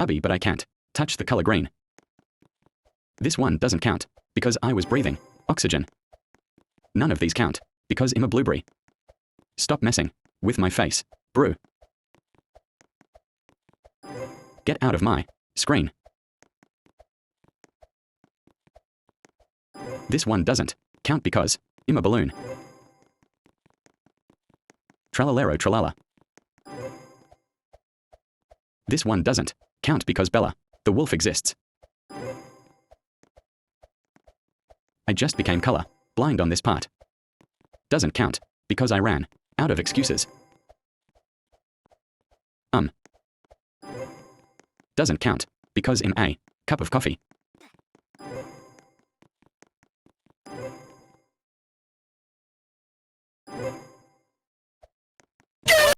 Ubby, but I can't touch the color green. This one doesn't count, because I was breathing oxygen. None of these count, because I'm a blueberry. Stop messing with my face, brew. Get out of my screen. This one doesn't count because I'm a balloon. Tralalero tralala. This one doesn't count because Bella, the wolf, exists. I just became color blind on this part. Doesn't count because I ran out of excuses. Doesn't count because I'm a cup of coffee.